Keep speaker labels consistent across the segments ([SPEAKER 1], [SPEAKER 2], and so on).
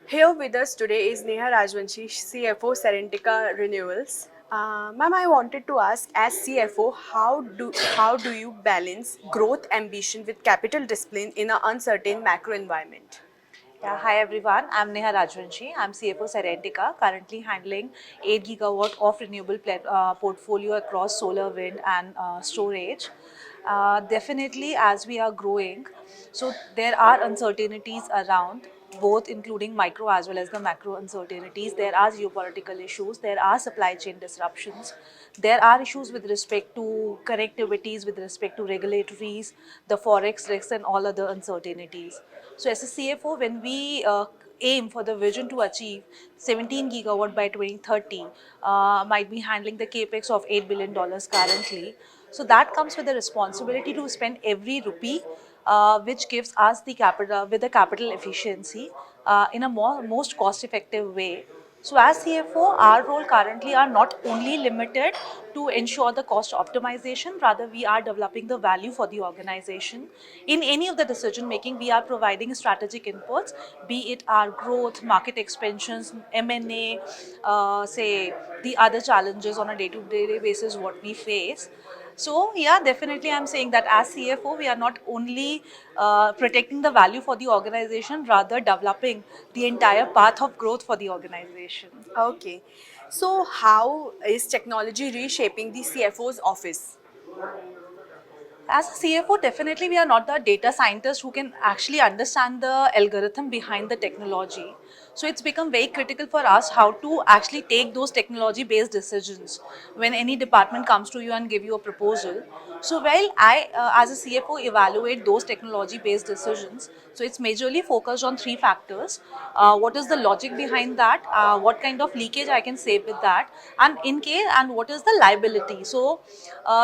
[SPEAKER 1] Here with us today is Neha Rajvanshi, CFO Serentica Renewals. Ma'am, I wanted to ask, as CFO, how do you balance growth ambition with capital discipline in an uncertain macro environment?
[SPEAKER 2] Yeah, hi everyone. I'm Neha Rajvanshi. I'm CFO Serentica, currently handling 8 gigawatt of renewable portfolio across solar, wind, and storage. Definitely, as we are growing, so there are uncertainties around, both including micro as well as the macro uncertainties. There are geopolitical issues, there are supply chain disruptions, there are issues with respect to connectivities, with respect to regulatories, the forex risks, and all other uncertainties. So, as a CFO, when we aim for the vision to achieve 17 gigawatt by 2030, might be handling the capex of $8 billion currently. So that comes with the responsibility to spend every rupee, which gives us the capital with the capital efficiency in a most cost effective way. So as CFO, our role currently are not only limited to ensure the cost optimization, rather we are developing the value for the organization. In any of the decision making, we are providing strategic inputs, be it our growth, market expansions, M&A, say the other challenges on a day-to-day basis what we face. So yeah, definitely I'm saying that as CFO, we are not only protecting the value for the organization, rather developing the entire path of growth for the organization.
[SPEAKER 1] Okay. So, how is technology reshaping the CFO's office?
[SPEAKER 2] As a CFO, definitely we are not the data scientists who can actually understand the algorithm behind the technology. So it's become very critical for us how to actually take those technology based decisions when any department comes to you and give you a proposal. So while I, as a CFO, evaluate those technology based decisions, so it's majorly focused on three factors. What is the logic behind that? What kind of leakage I can save with that? And in case, and what is the liability? So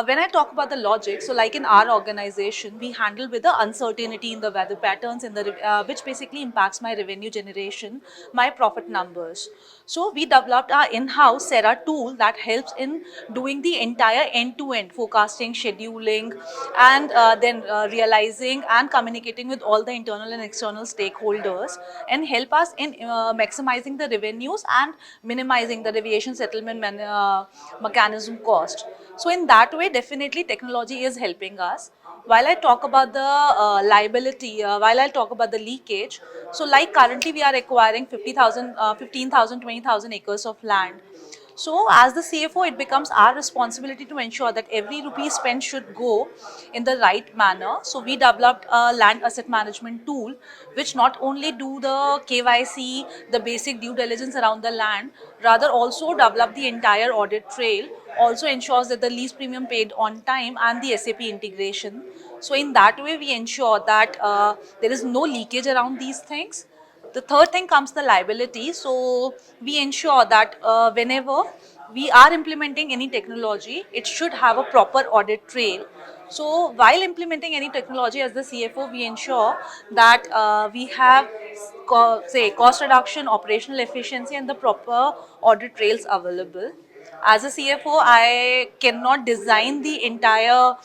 [SPEAKER 2] when I talk about the logic, so like in our organization, we handle with the uncertainty in the weather patterns, in the which basically impacts my revenue generation, my profit numbers. So we developed our in-house Sera tool that helps in doing the entire end-to-end forecasting, scheduling, and then realizing and communicating with all the internal and external stakeholders, and help us in maximizing the revenues and minimizing the deviation settlement mechanism cost. So in that way, definitely technology is helping us. While I talk about the liability, while I talk about the leakage, so like currently we are acquiring 50,000, 15,000, 20,000 acres of land. So, as the CFO, it becomes our responsibility to ensure that every rupee spent should go in the right manner. So, we developed a land asset management tool, which not only do the KYC, the basic due diligence around the land, rather also develop the entire audit trail. Also ensures that the lease premium paid on time and the SAP integration. So, in that way, we ensure that there is no leakage around these things. The third thing comes the liability. So we ensure that whenever we are implementing any technology, it should have a proper audit trail. So while implementing any technology as the CFO, we ensure that we have say cost reduction, operational efficiency, and the proper audit trails available. As a CFO, I cannot design the entire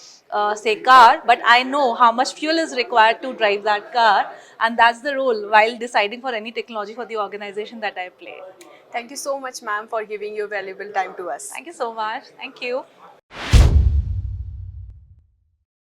[SPEAKER 2] say car, but I know how much fuel is required to drive that car, and that's the role while deciding for any technology for the organization that I play.
[SPEAKER 1] Thank you so much, ma'am, for giving your valuable time to us.
[SPEAKER 2] Thank you so much. Thank you.